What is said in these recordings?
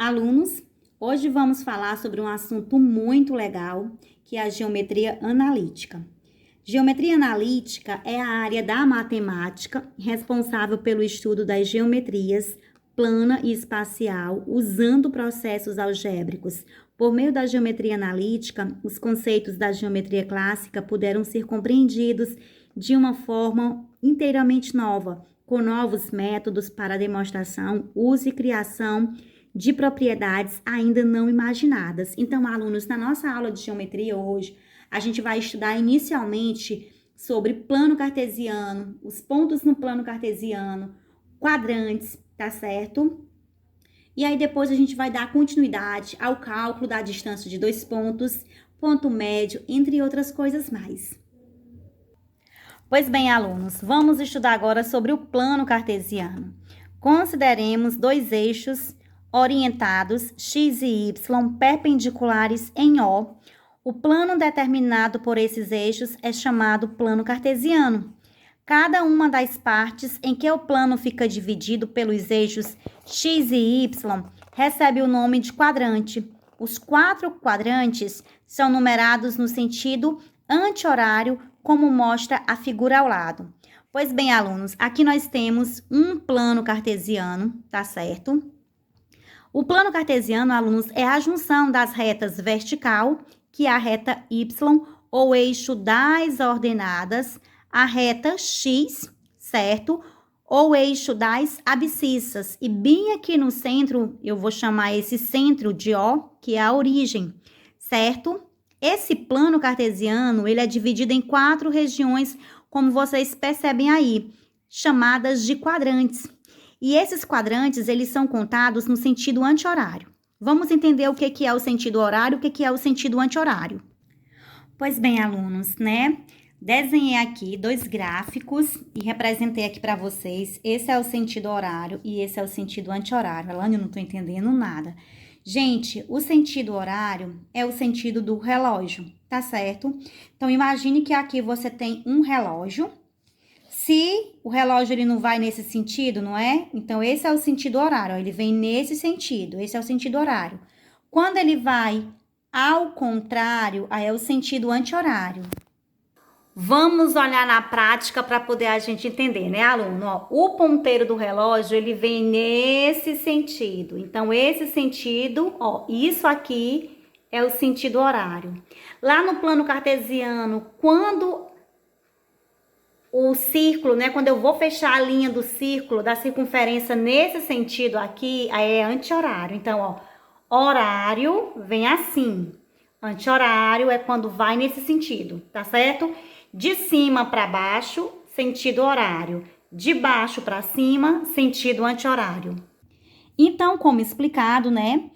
Alunos, hoje vamos falar sobre um assunto muito legal, que é a geometria analítica. Geometria analítica é a área da matemática responsável pelo estudo das geometrias plana e espacial, usando processos algébricos. Por meio da geometria analítica, os conceitos da geometria clássica puderam ser compreendidos de uma forma inteiramente nova, com novos métodos para demonstração, uso e criação de propriedades ainda não imaginadas. Então, alunos, na nossa aula de geometria hoje, a gente vai estudar inicialmente sobre plano cartesiano, os pontos no plano cartesiano, quadrantes, tá certo? E aí depois a gente vai dar continuidade ao cálculo da distância de dois pontos, ponto médio, entre outras coisas mais. Pois bem, alunos, vamos estudar agora sobre o plano cartesiano. Consideremos dois eixos orientados x e y perpendiculares em O. O plano determinado por esses eixos é chamado plano cartesiano. Cada uma das partes em que o plano fica dividido pelos eixos x e y recebe o nome de quadrante. Os 4 quadrantes são numerados no sentido anti-horário, como mostra a figura ao lado. Pois bem, alunos, aqui nós temos um plano cartesiano, tá certo? O plano cartesiano, alunos, é a junção das retas vertical, que é a reta y, ou eixo das ordenadas, a reta x, certo? Ou eixo das abscissas. E bem aqui no centro, eu vou chamar esse centro de O, que é a origem, certo? Esse plano cartesiano, ele é dividido em 4 regiões, como vocês percebem aí, chamadas de quadrantes. E esses quadrantes, eles são contados no sentido anti-horário. Vamos entender o que é o sentido horário e o que é o sentido anti-horário. Pois bem, alunos, né? Desenhei aqui 2 gráficos e representei aqui para vocês. Esse é o sentido horário e esse é o sentido anti-horário. Alane, eu não estou entendendo nada. Gente, o sentido horário é o sentido do relógio, tá certo? Então, imagine que aqui você tem um relógio. Se o relógio ele não vai nesse sentido, não é? Então, esse é o sentido horário, ó, ele vem nesse sentido, esse é o sentido horário. Quando ele vai ao contrário, aí é o sentido anti-horário. Vamos olhar na prática para poder a gente entender, né, aluno? Ó, o ponteiro do relógio, ele vem nesse sentido. Então, esse sentido, ó, isso aqui é o sentido horário. Lá no plano cartesiano, quando o círculo, né, quando eu vou fechar a linha do círculo, da circunferência nesse sentido aqui, aí é anti-horário. Então, ó, horário vem assim. Anti-horário é quando vai nesse sentido, tá certo? De cima para baixo, sentido horário. De baixo para cima, sentido anti-horário. Então, como explicado, né?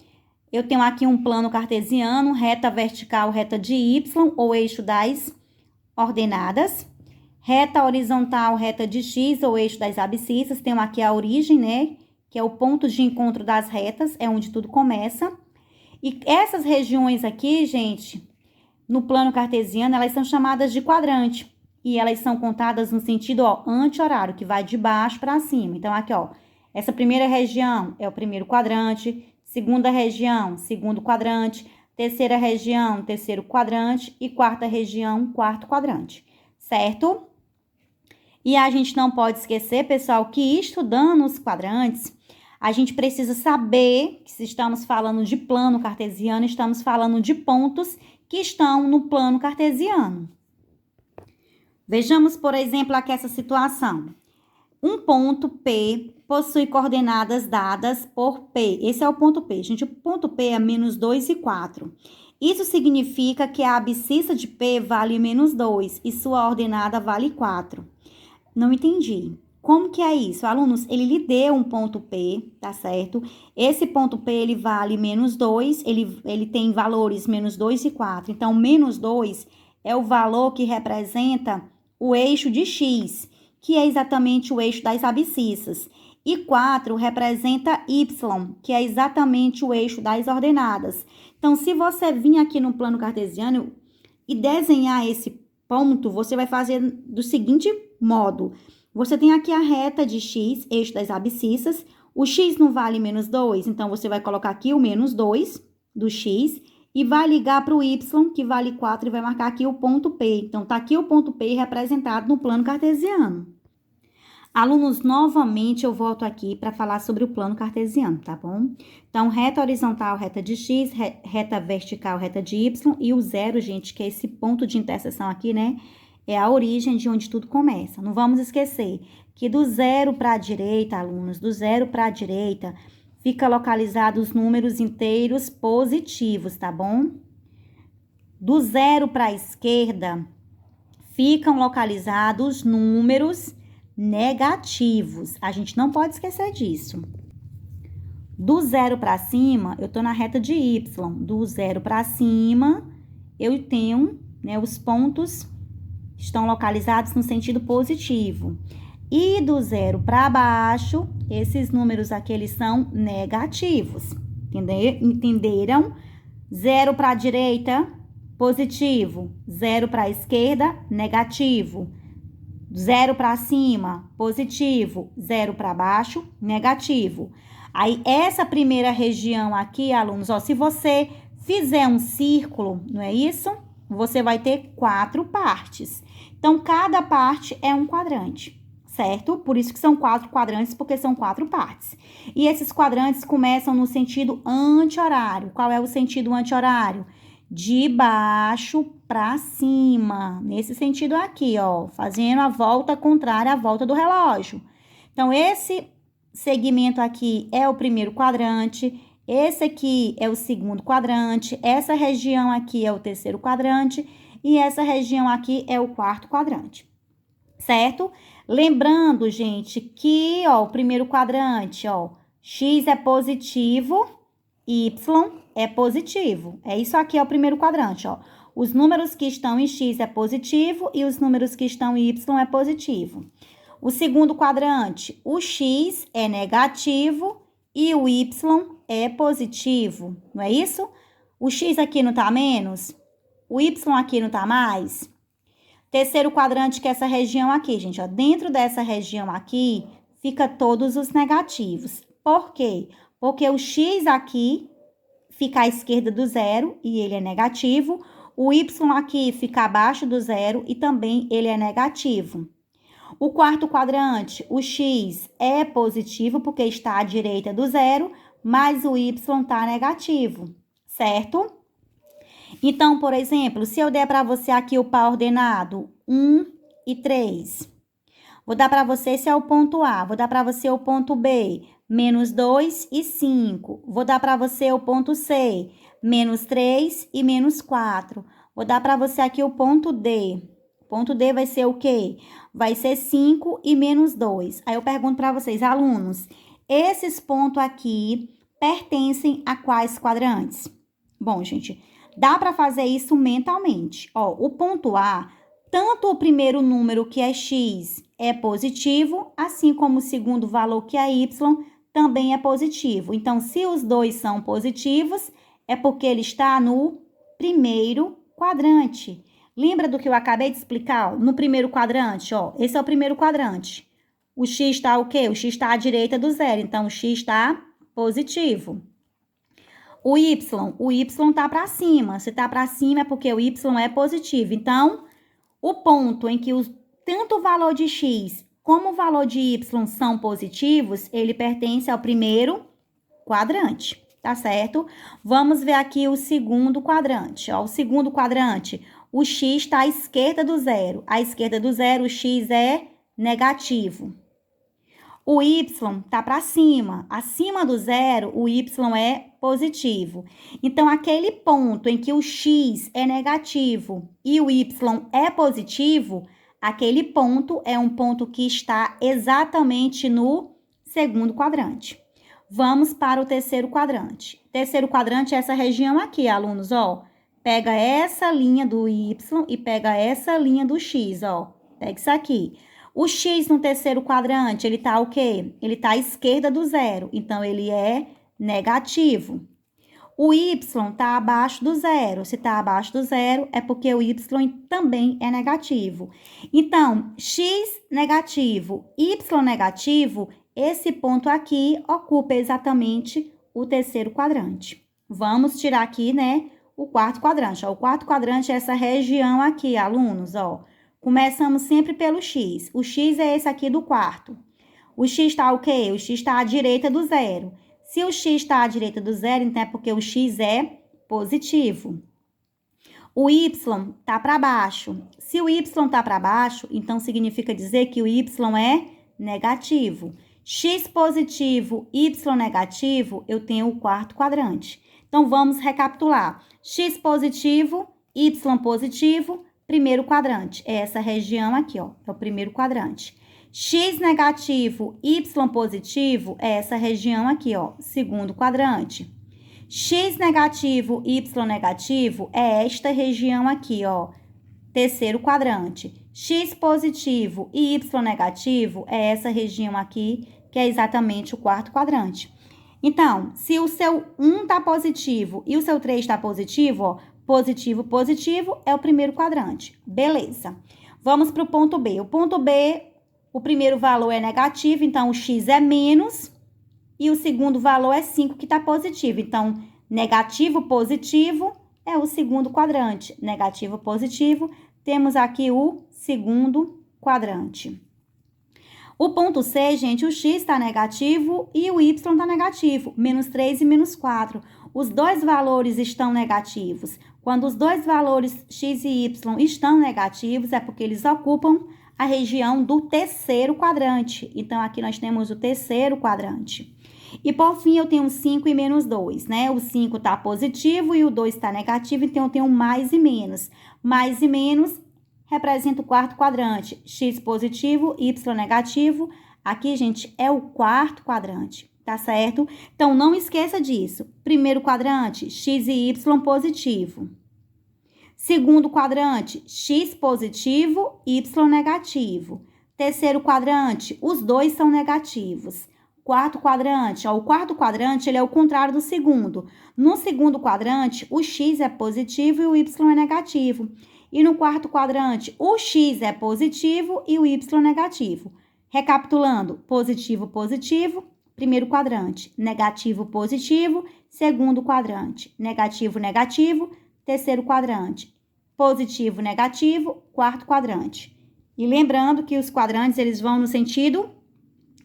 Eu tenho aqui um plano cartesiano, reta vertical, reta de y, ou eixo das ordenadas. Reta horizontal, reta de x, ou eixo das abscissas. Tenho aqui a origem, né? Que é o ponto de encontro das retas, é onde tudo começa. E essas regiões aqui, gente, no plano cartesiano, elas são chamadas de quadrante. E elas são contadas no sentido, ó, anti-horário, que vai de baixo para cima. Então, aqui, ó, essa primeira região é o primeiro quadrante, segunda região, segundo quadrante, terceira região, terceiro quadrante e quarta região, quarto quadrante, certo? E a gente não pode esquecer, pessoal, que estudando os quadrantes, a gente precisa saber que se estamos falando de plano cartesiano, estamos falando de pontos que estão no plano cartesiano. Vejamos, por exemplo, aqui essa situação. Um ponto P possui coordenadas dadas por P. Esse é o ponto P. Gente, o ponto P é menos 2 e 4. Isso significa que a abscissa de P vale menos 2 e sua ordenada vale 4. Não entendi. Como que é isso? Alunos, ele lhe deu um ponto P, tá certo? Esse ponto P, ele vale menos 2, ele tem valores menos 2 e 4. Então, menos 2 é o valor que representa o eixo de x, que é exatamente o eixo das abscissas. E 4 representa y, que é exatamente o eixo das ordenadas. Então, se você vir aqui no plano cartesiano e desenhar esse ponto, você vai fazer do seguinte modo. Você tem aqui a reta de x, eixo das abscissas, O x não vale menos 2, então você vai colocar aqui o menos 2 do x e vai ligar para o y, que vale 4, e vai marcar aqui o ponto P. Então, tá aqui o ponto P representado no plano cartesiano. Alunos, novamente eu volto aqui para falar sobre o plano cartesiano, tá bom? Então, reta horizontal, reta de x, reta vertical, reta de y, e o zero, gente, que é esse ponto de interseção aqui, né? É a origem de onde tudo começa. Não vamos esquecer que do zero para a direita, alunos, do zero para a direita, fica localizado os números inteiros positivos, tá bom? Do zero para a esquerda, ficam localizados números negativos. A gente não pode esquecer disso. Do zero para cima, eu tô na reta de y. Do zero para cima, eu tenho, né, os pontos estão localizados no sentido positivo. E do zero para baixo, esses números aqui, eles são negativos. Entenderam? Zero para a direita, positivo. Zero para a esquerda, negativo. Zero para cima, positivo. Zero para baixo, negativo. Aí, essa primeira região aqui, alunos, ó, se você fizer um círculo, não é isso? Você vai ter 4 partes. Então, cada parte é um quadrante, certo? Por isso que são 4 quadrantes, porque são 4 partes. E esses quadrantes começam no sentido anti-horário. Qual é o sentido anti-horário? De baixo para cima. Nesse sentido aqui, ó, fazendo a volta contrária à volta do relógio. Então, esse segmento aqui é o primeiro quadrante, esse aqui é o segundo quadrante, essa região aqui é o terceiro quadrante e essa região aqui é o quarto quadrante, certo? Lembrando, gente, que, ó, o primeiro quadrante, ó, x é positivo, y é positivo. É isso aqui, é o primeiro quadrante, ó. Os números que estão em x é positivo e os números que estão em y é positivo. O segundo quadrante, o x é negativo e o y é positivo, não é isso? O x aqui não tá menos, o y aqui não tá mais. Terceiro quadrante, que é essa região aqui, gente, ó. Dentro dessa região aqui, fica todos os negativos. Por quê? Porque o x aqui fica à esquerda do zero e ele é negativo. O y aqui fica abaixo do zero e também ele é negativo. O quarto quadrante, o x é positivo porque está à direita do zero, mas o y está negativo, certo? Então, por exemplo, se eu der para você aqui o par ordenado 1 e 3, vou dar para você, esse é o ponto A, vou dar para você o ponto B, menos 2 e 5. Vou dar para você o ponto C, menos 3 e menos 4. Vou dar para você aqui o ponto D. O ponto D vai ser o quê? Vai ser 5 e menos 2. Aí eu pergunto para vocês, alunos, esses pontos aqui pertencem a quais quadrantes? Bom, gente, dá para fazer isso mentalmente. Ó, o ponto A, tanto o primeiro número, que é x, é positivo, assim como o segundo valor, que é y, também é positivo. Então, se os dois são positivos, é porque ele está no primeiro quadrante. Lembra do que eu acabei de explicar? Ó, no primeiro quadrante, ó, esse é o primeiro quadrante. O x está o quê? O x está à direita do zero, então o x está positivo. O y está para cima. Se está para cima é porque o y é positivo. Então, o ponto em que tanto o valor de x como o valor de y são positivos, ele pertence ao primeiro quadrante, tá certo? Vamos ver aqui o segundo quadrante. Ó, o segundo quadrante, o x está à esquerda do zero. À esquerda do zero, o x é negativo. O y está para cima. Acima do zero, o y é positivo. Então, aquele ponto em que o x é negativo e o y é positivo, aquele ponto é um ponto que está exatamente no segundo quadrante. Vamos para o terceiro quadrante. Terceiro quadrante é essa região aqui, alunos, ó. Pega essa linha do y e pega essa linha do x, ó. Pega isso aqui. O x no terceiro quadrante, ele tá o quê? Ele tá à esquerda do zero, então ele é negativo. O y tá abaixo do zero. Se tá abaixo do zero, é porque o y também é negativo. Então, x negativo, y negativo, esse ponto aqui ocupa exatamente o terceiro quadrante. Vamos tirar aqui, né, o quarto quadrante. Ó, o quarto quadrante é essa região aqui, alunos, ó. Começamos sempre pelo X. O X é esse aqui do quarto. O X está o quê? O X está à direita do zero. Se o X está à direita do zero, então é porque o X é positivo. O Y está para baixo. Se o Y está para baixo, então significa dizer que o Y é negativo. X positivo, Y negativo, eu tenho o quarto quadrante. Então, vamos recapitular. X positivo, Y positivo, primeiro quadrante. É essa região aqui, ó, é o primeiro quadrante. X negativo, Y positivo, é essa região aqui, ó, segundo quadrante. X negativo, Y negativo, é esta região aqui, ó, terceiro quadrante. X positivo e Y negativo é essa região aqui, que é exatamente o quarto quadrante. Então, se o seu 1 tá positivo e o seu 3 tá positivo, ó, positivo, positivo, é o primeiro quadrante. Beleza. Vamos para o ponto B. O ponto B, o primeiro valor é negativo, então o X é menos, e o segundo valor é 5, que tá positivo. Então, negativo, positivo, é o segundo quadrante. Negativo, positivo, temos aqui o segundo quadrante. O ponto C, gente, o X está negativo e o Y está negativo. Menos 3 e menos 4. Os dois valores estão negativos. Quando os dois valores X e Y estão negativos, é porque eles ocupam a região do terceiro quadrante. Então, aqui nós temos o terceiro quadrante. E, por fim, eu tenho 5 e menos 2, né? O 5 está positivo e o 2 está negativo, então eu tenho mais e menos. Mais e menos representa o quarto quadrante. X positivo, Y negativo. Aqui, gente, é o quarto quadrante, tá certo? Então, não esqueça disso. Primeiro quadrante, X e Y positivo. Segundo quadrante, X positivo, Y negativo. Terceiro quadrante, os dois são negativos. Quarto quadrante, ó, o quarto quadrante, ele é o contrário do segundo. No segundo quadrante, o X é positivo e o Y é negativo. E no quarto quadrante, o X é positivo e o Y negativo. Recapitulando, positivo, positivo, primeiro quadrante. Negativo, positivo, segundo quadrante. Negativo, negativo, terceiro quadrante. Positivo, negativo, quarto quadrante. E lembrando que os quadrantes, eles vão no sentido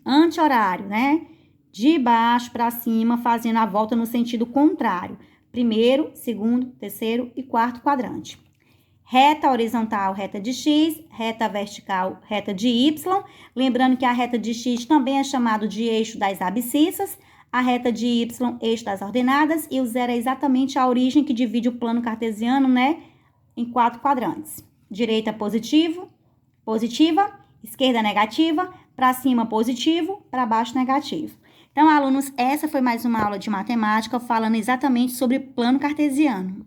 anti-horário, né? De baixo para cima, fazendo a volta no sentido contrário. Primeiro, segundo, terceiro e quarto quadrante. Reta horizontal, reta de X, reta vertical, reta de Y. Lembrando que a reta de X também é chamado de eixo das abscissas, a reta de Y, eixo das ordenadas, e o zero é exatamente a origem que divide o plano cartesiano, né, em 4 quadrantes. Direita positivo, positiva, esquerda negativa, para cima positivo, para baixo negativo. Então, alunos, essa foi mais uma aula de matemática falando exatamente sobre plano cartesiano.